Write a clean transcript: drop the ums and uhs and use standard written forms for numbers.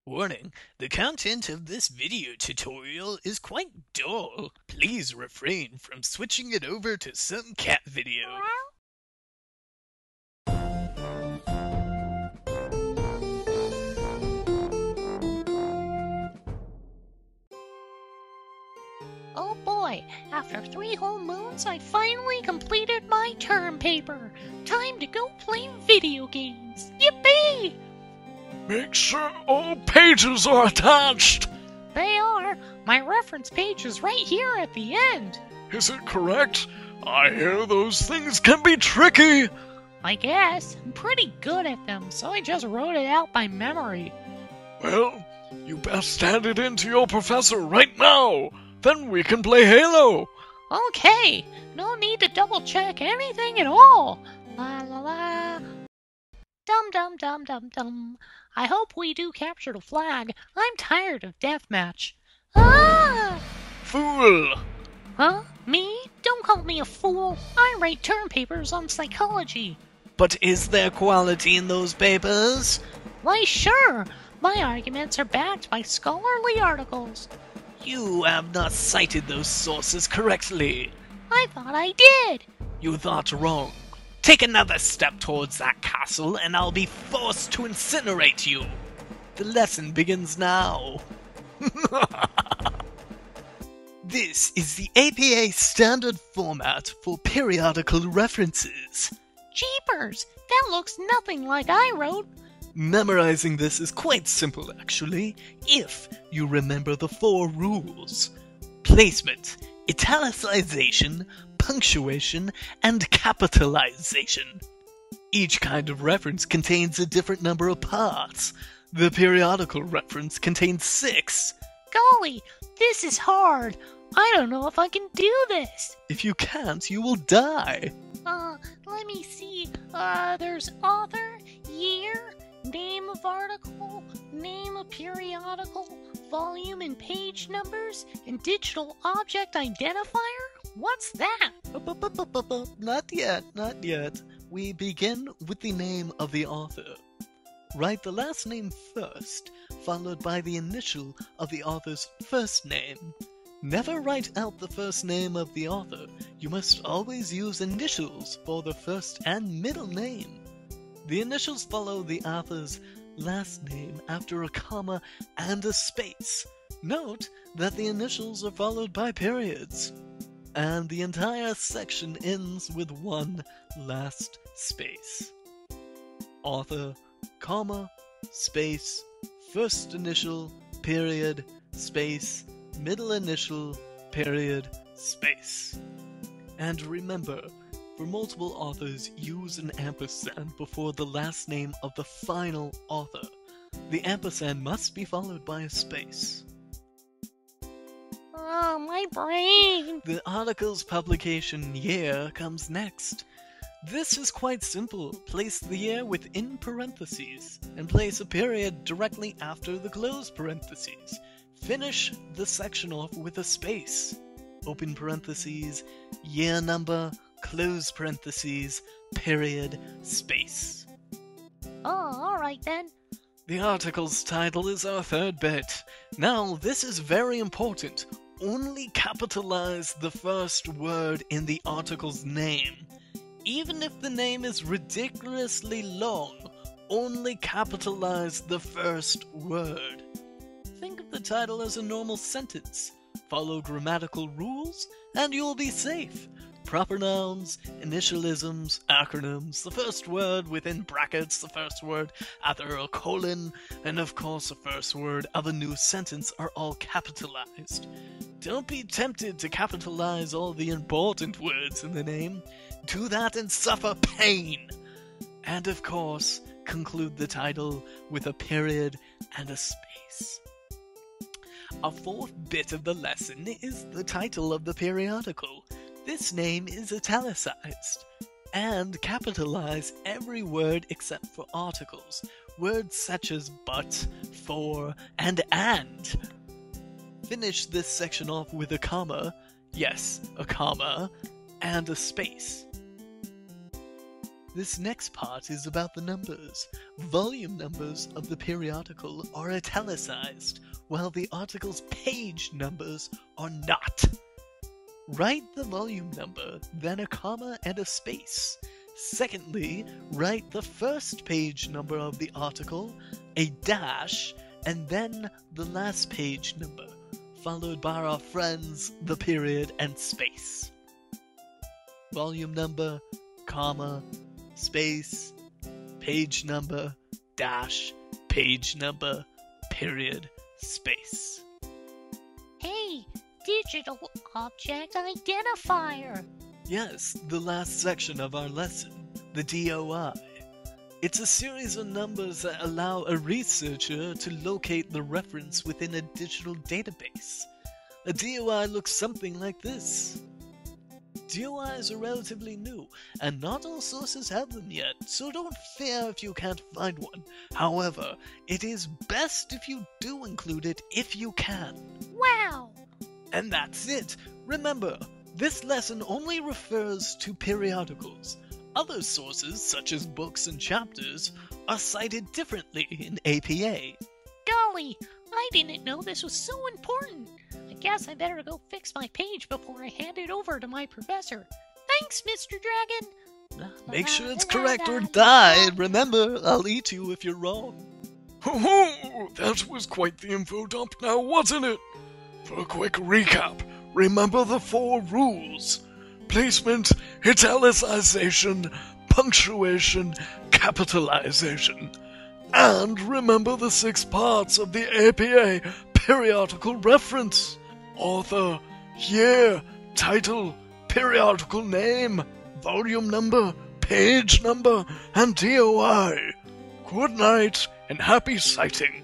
Warning, the content of this video tutorial is quite dull. Please refrain from switching it over to some cat video. Oh boy, after 3 whole moons, I finally completed my term paper. Time to go play video games. Yippee! Make sure all pages are attached. They are. My reference page is right here at the end. Is it correct? I hear those things can be tricky. I guess. I'm pretty good at them, so I just wrote it out by memory. Well, you best hand it in to your professor right now. Then we can play Halo. Okay, no need to double check anything at all. La la la. Dum dum dum dum dum. I hope we do capture the flag. I'm tired of deathmatch. Ah! Fool! Huh? Me? Don't call me a fool. I write term papers on psychology. But is there quality in those papers? Why, sure. My arguments are backed by scholarly articles. You have not cited those sources correctly. I thought I did. You thought wrong. Take another step towards that castle and I'll be forced to incinerate you. The lesson begins now. This is the APA standard format for periodical references. Jeepers, that looks nothing like I wrote. Memorizing this is quite simple, actually, if you remember the 4 rules. Placement, italicization, punctuation, and capitalization. Each kind of reference contains a different number of parts. The periodical reference contains 6. Golly, this is hard. I don't know if I can do this. If you can't, you will die. Let me see. There's author, year, name of article, name of periodical, volume and page numbers, and digital object identifier? What's that? Not yet, not yet. We begin with the name of the author. Write the last name first, followed by the initial of the author's first name. Never write out the first name of the author. You must always use initials for the first and middle name. The initials follow the author's last name after a comma and a space. Note that the initials are followed by periods. And the entire section ends with one last space. Author, comma, space, first initial, period, space, middle initial, period, space. And remember, for multiple authors, use an ampersand before the last name of the final author. The ampersand must be followed by a space. Oh, my brain. The article's publication year comes next. This is quite simple. Place the year within parentheses, and place a period directly after the closed parentheses. Finish the section off with a space. Open parentheses, year number, close parentheses, period, space. Oh, alright then. The article's title is our third bit. Now, this is very important. Only capitalize the first word in the article's name. Even if the name is ridiculously long, only capitalize the first word. Think of the title as a normal sentence. Follow grammatical rules, and you'll be safe. Proper nouns, initialisms, acronyms, the first word within brackets, the first word after a colon, and of course the first word of a new sentence are all capitalized. Don't be tempted to capitalize all the important words in the name. Do that and suffer pain. And of course, conclude the title with a period and a space. Our fourth bit of the lesson is the title of the periodical. This name is italicized. And capitalize every word except for articles. Words such as but, for, and. Finish this section off with a comma, yes, a comma, and a space. This next part is about the numbers. Volume numbers of the periodical are italicized, while the article's page numbers are not. Write the volume number, then a comma and a space. Secondly, write the first page number of the article, a dash, and then the last page number, followed by our friends, the period and space. Volume number, comma, space, page number, dash, page number, period, space. Hey, digital object identifier. Yes, the last section of our lesson, the DOI. It's a series of numbers that allow a researcher to locate the reference within a digital database. A DOI looks something like this. DOIs are relatively new, and not all sources have them yet, so don't fear if you can't find one. However, it is best if you do include it if you can. Wow! And that's it! Remember, this lesson only refers to periodicals. Other sources, such as books and chapters, are cited differently in APA. Golly, I didn't know this was so important. I guess I better go fix my page before I hand it over to my professor. Thanks, Mr. Dragon. Make sure it's correct or die. Remember, I'll eat you if you're wrong. Ho-ho! That was quite the info dump now, wasn't it? For a quick recap, remember the 4 rules. Placement, italicization, punctuation, capitalization. And remember the 6 parts of the APA periodical reference. Author, year, title, periodical name, volume number, page number, and DOI. Good night and happy citing.